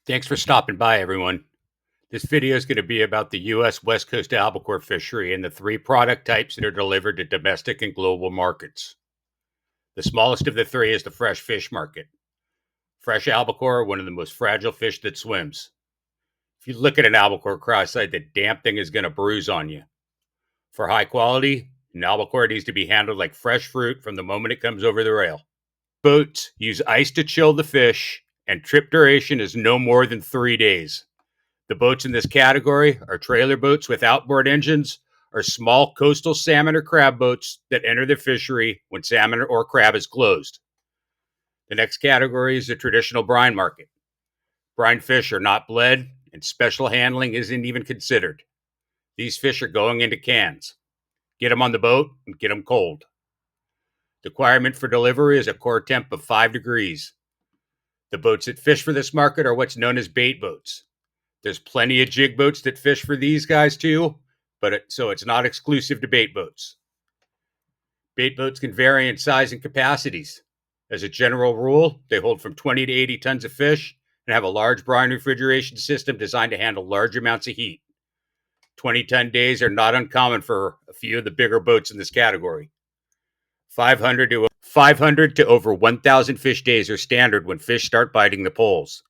Thanks for stopping by, everyone. This video is going to be about the U.S. West Coast albacore fishery and the three product types that are delivered to domestic and global markets. The smallest of the three is the fresh fish market. Fresh albacore are one of the most fragile fish that swims. If you look at an albacore cross-eyed, the damn thing is going to bruise on you. For high quality, an albacore needs to be handled like fresh fruit from the moment it comes over the rail. Boats use ice to chill the fish, and trip duration is no more than 3 days. The boats in this category are trailer boats with outboard engines or small coastal salmon or crab boats that enter the fishery when salmon or crab is closed. The next category is the traditional brine market. Brine fish are not bled, and special handling isn't even considered. These fish are going into cans. Get them on the boat and get them cold. The requirement for delivery is a core temp of 5 degrees. The boats that fish for this market are what's known as bait boats. There's plenty of jig boats that fish for these guys too, so it's not exclusive to bait boats. Bait boats can vary in size and capacities. As a general rule, they hold from 20 to 80 tons of fish and have a large brine refrigeration system designed to handle large amounts of heat. 20-ton days are not uncommon for a few of the bigger boats in this category. 500 to over 1,000 fish days are standard when fish start biting the poles.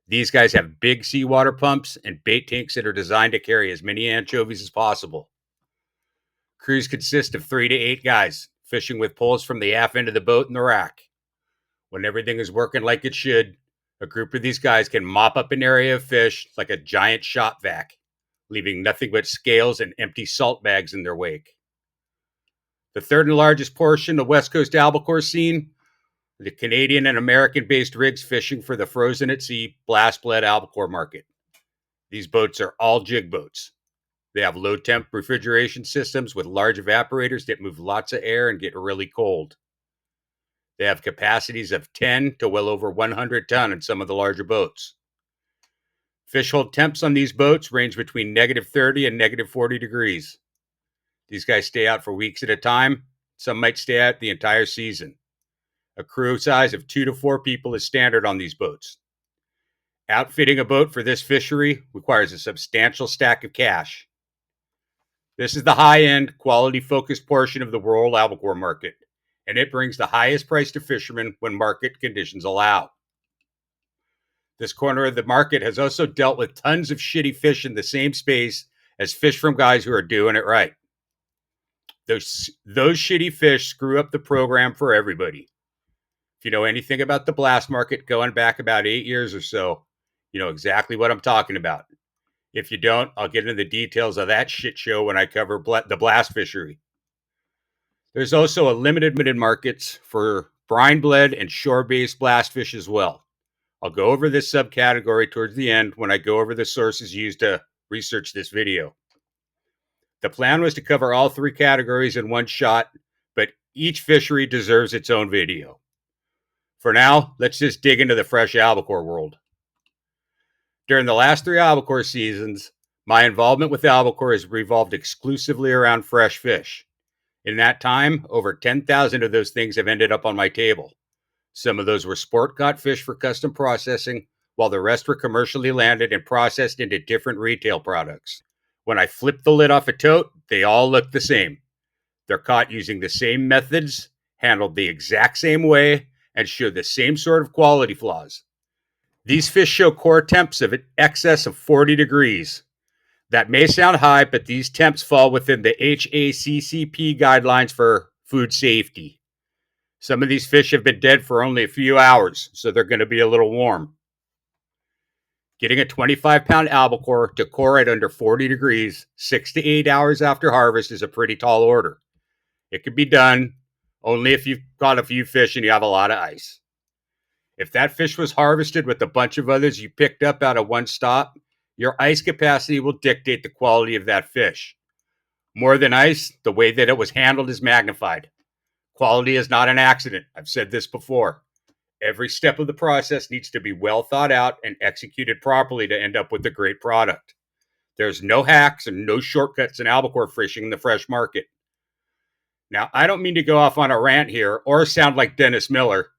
These guys have big seawater pumps and bait tanks that are designed to carry as many anchovies as possible. Crews consist of 3 to 8 guys, fishing with poles from the aft end of the boat and the rack. When everything is working like it should, a group of these guys can mop up an area of fish like a giant shop vac, leaving nothing but scales and empty salt bags in their wake. The third and largest portion of West Coast albacore scene, the Canadian and American-based rigs fishing for the frozen at sea blast-bled albacore market. These boats are all jig boats. They have low-temp refrigeration systems with large evaporators that move lots of air and get really cold. They have capacities of 10 to well over 100 ton in some of the larger boats. Fish hold temps on these boats range between -30 and -40 degrees. These guys stay out for weeks at a time. Some might stay out the entire season. A crew size of 2 to 4 people is standard on these boats. Outfitting a boat for this fishery requires a substantial stack of cash. This is the high-end, quality-focused portion of the rural albacore market, and it brings the highest price to fishermen when market conditions allow. This corner of the market has also dealt with tons of shitty fish in the same space as fish from guys who are doing it right. Those shitty fish screw up the program for everybody. If you know anything about the blast market going back about 8 years or so, you know exactly what I'm talking about. If you don't, I'll get into the details of that shit show when I cover the blast fishery. There's also a limited markets for brine bled and shore-based blast fish as well. I'll go over this subcategory towards the end when I go over the sources used to research this video. The plan was to cover all three categories in one shot, but each fishery deserves its own video. For now, let's just dig into the fresh albacore world. During the last 3 albacore seasons, my involvement with albacore has revolved exclusively around fresh fish. In that time, over 10,000 of those things have ended up on my table. Some of those were sport caught fish for custom processing, while the rest were commercially landed and processed into different retail products. When I flipped the lid off a tote, they all look the same. They're caught using the same methods, handled the exact same way, and show the same sort of quality flaws. These fish show core temps of in excess of 40 degrees. That may sound high, but these temps fall within the HACCP guidelines for food safety. Some of these fish have been dead for only a few hours, so they're going to be a little warm. Getting a 25-pound albacore to core at under 40 degrees 6 to 8 hours after harvest is a pretty tall order. It can be done only if you've caught a few fish and you have a lot of ice. If that fish was harvested with a bunch of others you picked up out of one stop, your ice capacity will dictate the quality of that fish. More than ice, the way that it was handled is magnified. Quality is not an accident. I've said this before. Every step of the process needs to be well thought out and executed properly to end up with a great product. There's no hacks and no shortcuts in albacore fishing in the fresh market. Now, I don't mean to go off on a rant here or sound like Dennis Miller,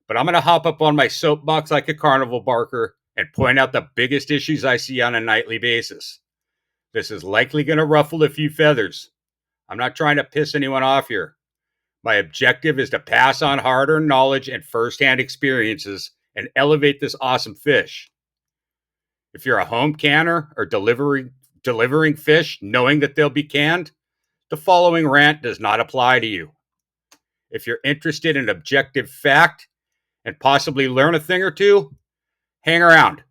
but I'm going to hop up on my soapbox like a carnival barker and point out the biggest issues I see on a nightly basis. This is likely going to ruffle a few feathers. I'm not trying to piss anyone off here. My objective is to pass on hard-earned knowledge and firsthand experiences and elevate this awesome fish. If you're a home canner or delivering fish knowing that they'll be canned, the following rant does not apply to you. If you're interested in objective fact and possibly learn a thing or two, hang around.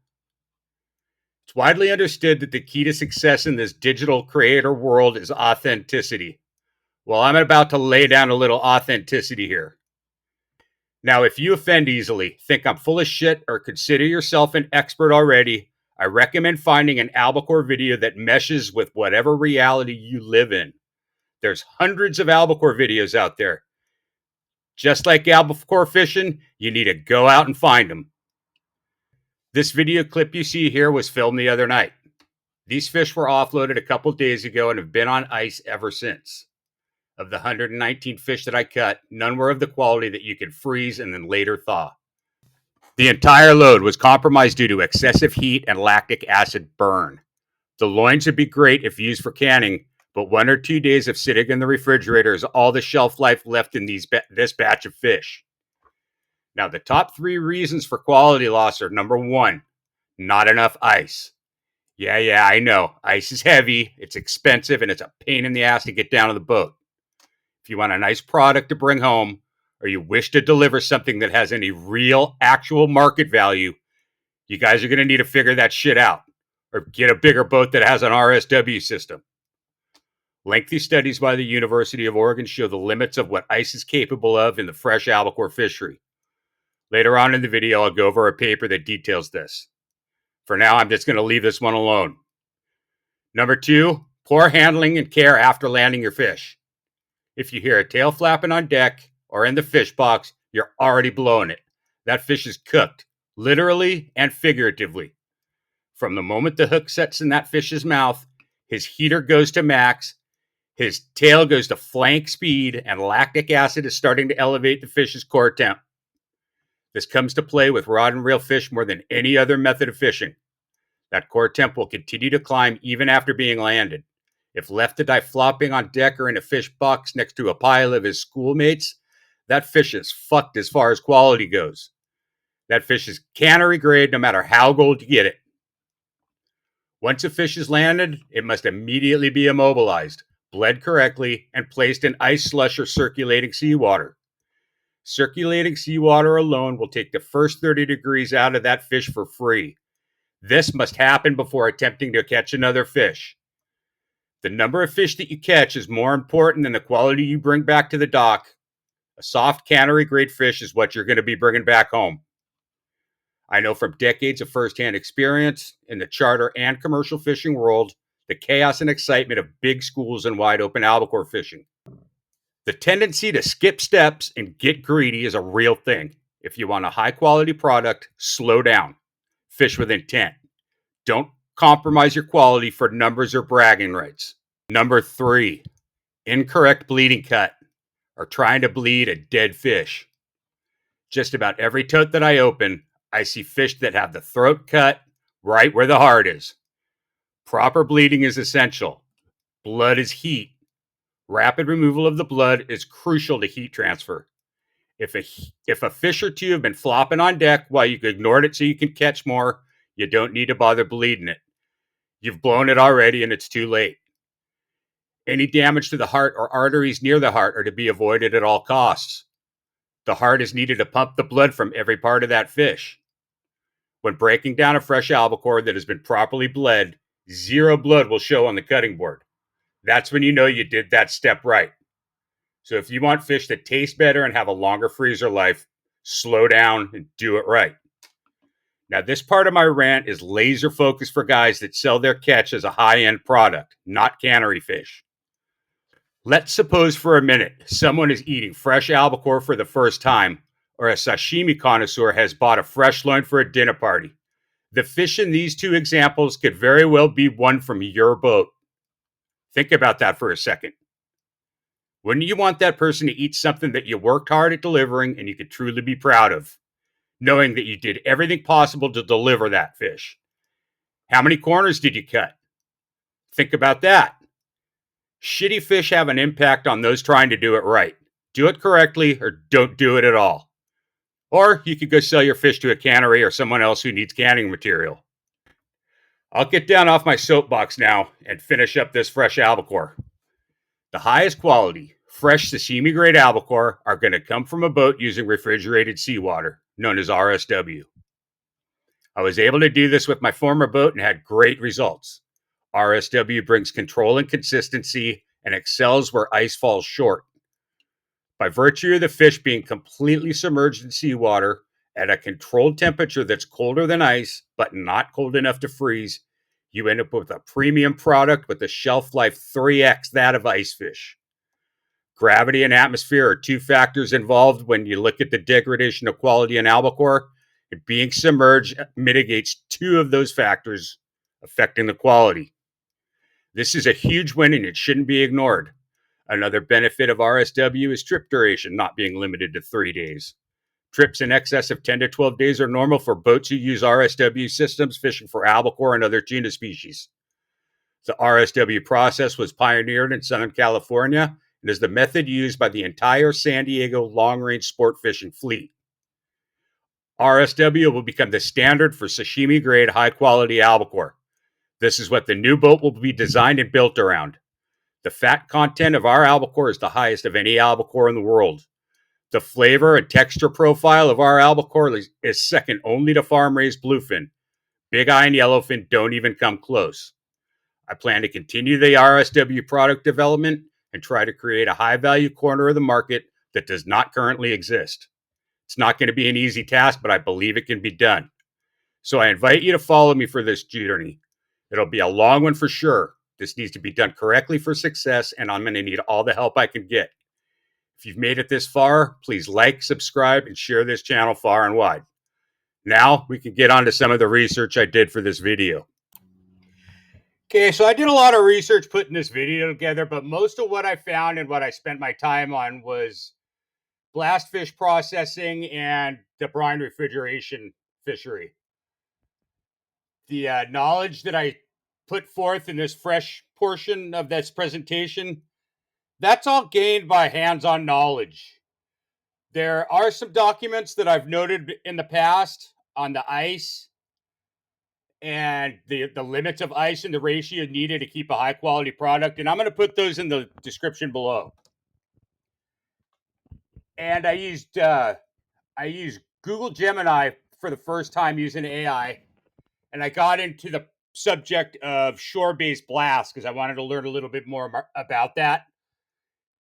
It's widely understood that the key to success in this digital creator world is authenticity. Well, I'm about to lay down a little authenticity here. Now, if you offend easily, think I'm full of shit, or consider yourself an expert already, I recommend finding an albacore video that meshes with whatever reality you live in. There's hundreds of albacore videos out there. Just like albacore fishing, you need to go out and find them. This video clip you see here was filmed the other night. These fish were offloaded a couple days ago and have been on ice ever since. Of the 119 fish that I cut, none were of the quality that you could freeze and then later thaw. The entire load was compromised due to excessive heat and lactic acid burn. The loins would be great if used for canning, but 1 or 2 days of sitting in the refrigerator is all the shelf life left in this batch of fish. Now, the top 3 reasons for quality loss are: number 1, not enough ice. Yeah, I know. Ice is heavy, it's expensive, and it's a pain in the ass to get down to the boat. If you want a nice product to bring home, or you wish to deliver something that has any real, actual market value, you guys are going to need to figure that shit out, or get a bigger boat that has an RSW system. Lengthy studies by the University of Oregon show the limits of what ice is capable of in the fresh albacore fishery. Later on in the video, I'll go over a paper that details this. For now, I'm just going to leave this one alone. Number 2, poor handling and care after landing your fish. If you hear a tail flapping on deck or in the fish box, you're already blowing it. That fish is cooked, literally and figuratively. From the moment the hook sets in that fish's mouth, his heater goes to max, his tail goes to flank speed, and lactic acid is starting to elevate the fish's core temp. This comes to play with rod and reel fish more than any other method of fishing. That core temp will continue to climb even after being landed. If left to die flopping on deck or in a fish box next to a pile of his schoolmates, that fish is fucked as far as quality goes. That fish is cannery grade no matter how gold you get it. Once a fish is landed, it must immediately be immobilized, bled correctly, and placed in ice slush or circulating seawater. Circulating seawater alone will take the first 30 degrees out of that fish for free. This must happen before attempting to catch another fish. The number of fish that you catch is more important than the quality you bring back to the dock. A soft cannery grade fish is what you're going to be bringing back home. I know from decades of firsthand experience in the charter and commercial fishing world, the chaos and excitement of big schools and wide open albacore fishing. The tendency to skip steps and get greedy is a real thing. If you want a high quality product, slow down. Fish with intent. Don't compromise your quality for numbers or bragging rights. Number 3, incorrect bleeding cut, or trying to bleed a dead fish. Just about every tote that I open, I see fish that have the throat cut right where the heart is. Proper bleeding is essential. Blood is heat. Rapid removal of the blood is crucial to heat transfer. If a fish or two have been flopping on deck while you ignored it so you can catch more, you don't need to bother bleeding it. You've blown it already and it's too late. Any damage to the heart or arteries near the heart are to be avoided at all costs. The heart is needed to pump the blood from every part of that fish. When breaking down a fresh albacore that has been properly bled, 0 blood will show on the cutting board. That's when you know you did that step right. So if you want fish that taste better and have a longer freezer life, slow down and do it right. Now, this part of my rant is laser focused for guys that sell their catch as a high-end product, not cannery fish. Let's suppose for a minute someone is eating fresh albacore for the first time, or a sashimi connoisseur has bought a fresh loin for a dinner party. The fish in these 2 examples could very well be one from your boat. Think about that for a second. Wouldn't you want that person to eat something that you worked hard at delivering and you could truly be proud of? knowing that you did everything possible to deliver that fish. How many corners did you cut? Think about that. Shitty fish have an impact on those trying to do it right. Do it correctly or don't do it at all. Or you could go sell your fish to a cannery or someone else who needs canning material. I'll get down off my soapbox now and finish up this fresh albacore. The highest quality, fresh sashimi grade albacore are going to come from a boat using refrigerated seawater, known as RSW. I was able to do this with my former boat and had great results. RSW brings control and consistency and excels where ice falls short. By virtue of the fish being completely submerged in seawater at a controlled temperature that's colder than ice, but not cold enough to freeze, you end up with a premium product with a shelf life 3x that of ice fish. Gravity and atmosphere are two factors involved when you look at the degradation of quality in albacore, and being submerged mitigates two of those factors affecting the quality. This is a huge win and it shouldn't be ignored. Another benefit of RSW is trip duration not being limited to 3 days. Trips in excess of 10 to 12 days are normal for boats who use RSW systems fishing for albacore and other tuna species. The RSW process was pioneered in Southern California and is the method used by the entire San Diego long-range sport fishing fleet. RSW will become the standard for sashimi-grade high-quality albacore. This is what the new boat will be designed and built around. The fat content of our albacore is the highest of any albacore in the world. The flavor and texture profile of our albacore is second only to farm-raised bluefin. Big eye and yellowfin don't even come close. I plan to continue the RSW product development and try to create a high-value corner of the market that does not currently exist. It's not going to be an easy task, but I believe it can be done. So I invite you to follow me for this journey. It'll be a long one for sure. This needs to be done correctly for success, and I'm going to need all the help I can get. If you've made it this far, please like, subscribe, and share this channel far and wide. Now we can get on to some of the research I did for this video. Okay, so I did a lot of research putting this video together, but most of what I found and what I spent my time on was blast fish processing and the brine refrigeration fishery. The knowledge that I put forth in this fresh portion of this presentation, that's all gained by hands-on knowledge. There are some documents that I've noted in the past on the ice and the limits of ice and the ratio needed to keep a high quality product. And I'm going to put those in the description below. And I used Google Gemini for the first time using AI. And I got into the subject of shore-based blast because I wanted to learn a little bit more about that.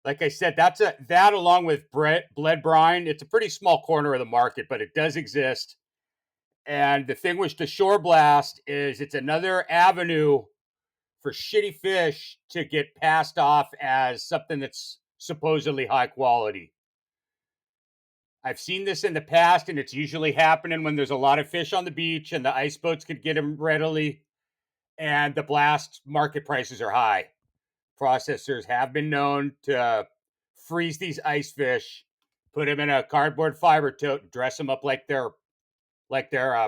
Like I said, that along with bled brine, it's a pretty small corner of the market, but it does exist. And the thing with the shore blast is it's another avenue for shitty fish to get passed off as something that's supposedly high quality. I've seen this in the past, and it's usually happening when there's a lot of fish on the beach and the ice boats could get them readily, and the blast market prices are high. Processors have been known to freeze these ice fish, put them in a cardboard fiber tote, and dress them up like they're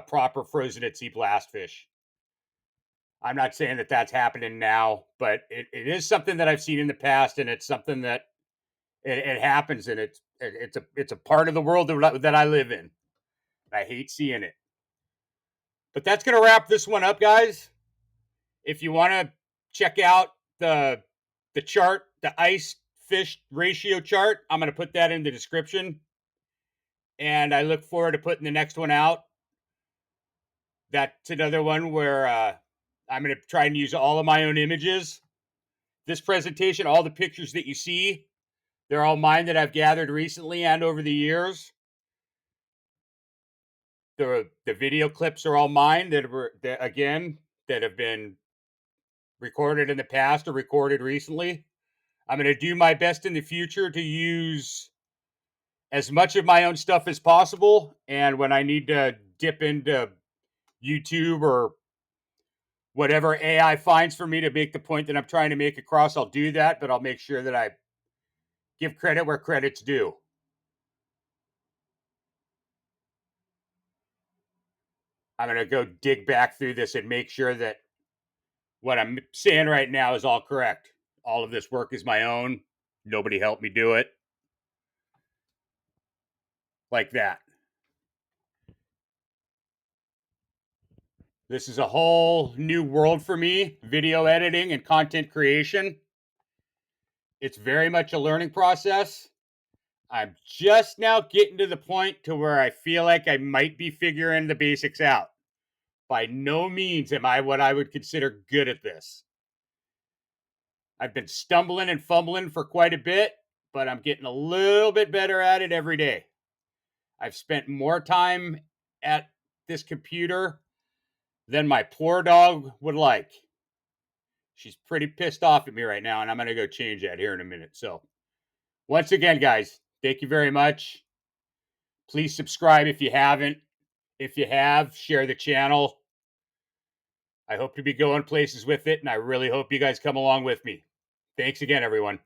proper frozen at sea blast fish. I'm not saying that that's happening now, but it is something that I've seen in the past, and it's something that it happens, and it's a part of the world that I live in. I hate seeing it. But that's going to wrap this one up, guys. If you want to check out the chart, the ice fish ratio chart, I'm going to put that in the description. And I look forward to putting the next one out. That's another one where I'm going to try and use all of my own images. This presentation, all the pictures that you see, they're all mine that I've gathered recently and over the years. The video clips are all mine that have been recorded in the past or recorded recently. I'm going to do my best in the future to use as much of my own stuff as possible. And when I need to dip into YouTube or whatever AI finds for me to make the point that I'm trying to make across, I'll do that, but I'll make sure that I give credit where credit's due. I'm going to go dig back through this and make sure that what I'm saying right now is all correct. All of this work is my own. Nobody helped me do it. Like that. This is a whole new world for me, video editing and content creation. It's very much a learning process. I'm just now getting to the point to where I feel like I might be figuring the basics out. By no means am I what I would consider good at this. I've been stumbling and fumbling for quite a bit, but I'm getting a little bit better at it every day. I've spent more time at this computer than my poor dog would like. She's pretty pissed off at me right now, and I'm going to go change that here in a minute. So, once again, guys, thank you very much. Please subscribe if you haven't. If you have, share the channel. I hope to be going places with it, and I really hope you guys come along with me. Thanks again, everyone.